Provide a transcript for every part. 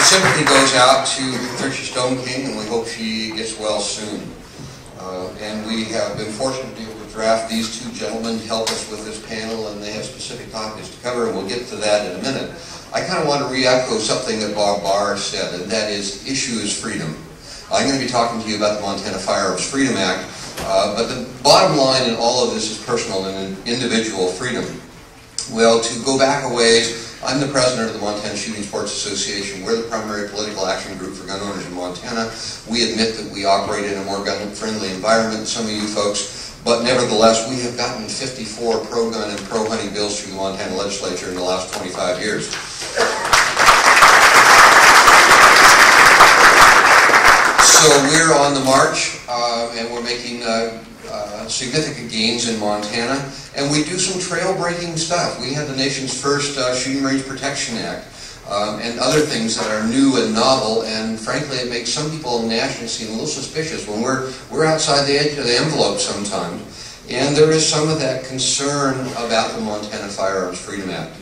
sympathy goes out to Patricia Stone King, and we hope she gets well soon. And we have been fortunate to be able to draft these two gentlemen to help us with this panel, and they have specific topics to cover, and we'll get to that in a minute. I kind of want to re-echo something that Bob Barr said, and that is, issue is freedom. I'm going to be talking to you about the Montana Firearms Freedom Act, but the bottom line in all of this is personal and individual freedom. Well, to go back a ways, I'm the president of the Montana Shooting Sports Association. We're the primary political action group for gun owners in Montana. We admit that we operate in a more gun-friendly environment than some of you folks, but nevertheless, we have gotten 54 pro-gun and pro-hunting bills through the Montana legislature in the last 25 years. So we're on the march, and we're making significant gains in Montana, and we do some trail-breaking stuff. We had the nation's first Shooting Range Protection Act, and other things that are new and novel, and frankly it makes some people in the national scene a little suspicious when we're outside the edge of the envelope sometimes, and there is some of that concern about the Montana Firearms Freedom Act.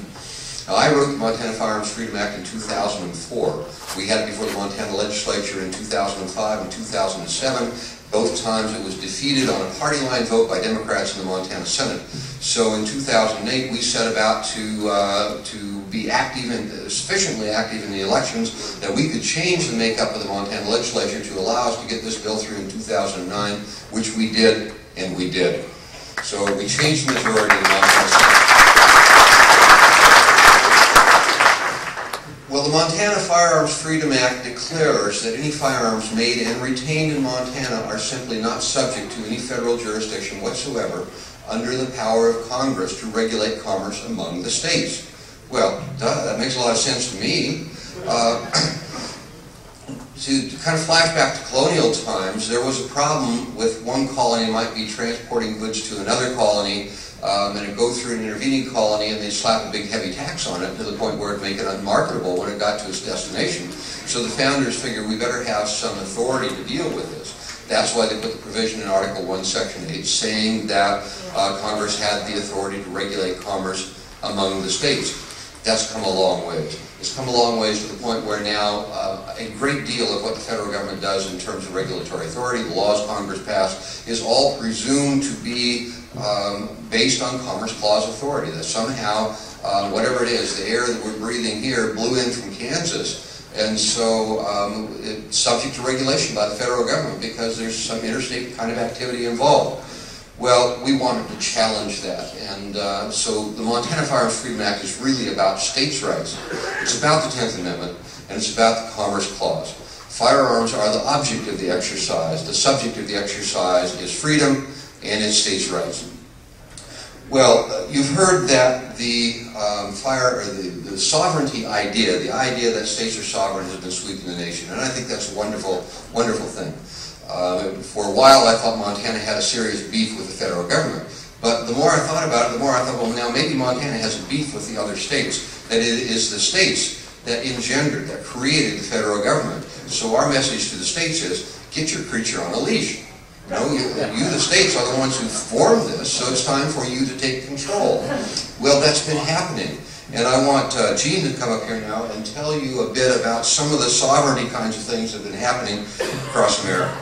Now, I wrote the Montana Firearms Freedom Act in 2004. We had it before the Montana legislature in 2005 and 2007. Both times it was defeated on a party line vote by Democrats in the Montana Senate. So in 2008 we set about to be active and sufficiently active in the elections that we could change the makeup of the Montana legislature to allow us to get this bill through in 2009, which we did, and we did. So we changed the majority in the Montana Senate. Well, the Montana Firearms Freedom Act declares that any firearms made and retained in Montana are simply not subject to any federal jurisdiction whatsoever under the power of Congress to regulate commerce among the states. Well, duh, that makes a lot of sense to me. To kind of flash back to colonial times, there was a problem with one colony might be transporting goods to another colony, and it'd go through an intervening colony and they'd slap a big heavy tax on it to the point where it'd make it unmarketable when it got to its destination. So the founders figured we better have some authority to deal with this. That's why they put the provision in Article 1, Section 8, saying that Congress had the authority to regulate commerce among the states. That's come a long ways. It's come a long ways to the point where now a great deal of what the federal government does in terms of regulatory authority, the laws Congress passed, is all presumed to be based on Commerce Clause authority, that somehow, whatever it is, the air that we're breathing here blew in from Kansas, and so it's subject to regulation by the federal government because there's some interstate kind of activity involved. Well, we wanted to challenge that, and so the Montana Firearms Freedom Act is really about states' rights. It's about the 10th Amendment, and it's about the Commerce Clause. Firearms are the object of the exercise. The subject of the exercise is freedom, and it's states' rights. Well, you've heard that the the sovereignty idea, the idea that states are sovereign, has been sweeping the nation, and I think that's a wonderful, wonderful thing. For a while I thought Montana had a serious beef with the federal government, but the more I thought about it, the more I thought, well, now maybe Montana has a beef with the other states, that it is the states that engendered, that created the federal government. So our message to the states is, get your creature on a leash. You know, you the states are the ones who formed this, so it's time for you to take control. Well, that's been happening. And I want Gene to come up here now and tell you a bit about some of the sovereignty kinds of things that have been happening across America.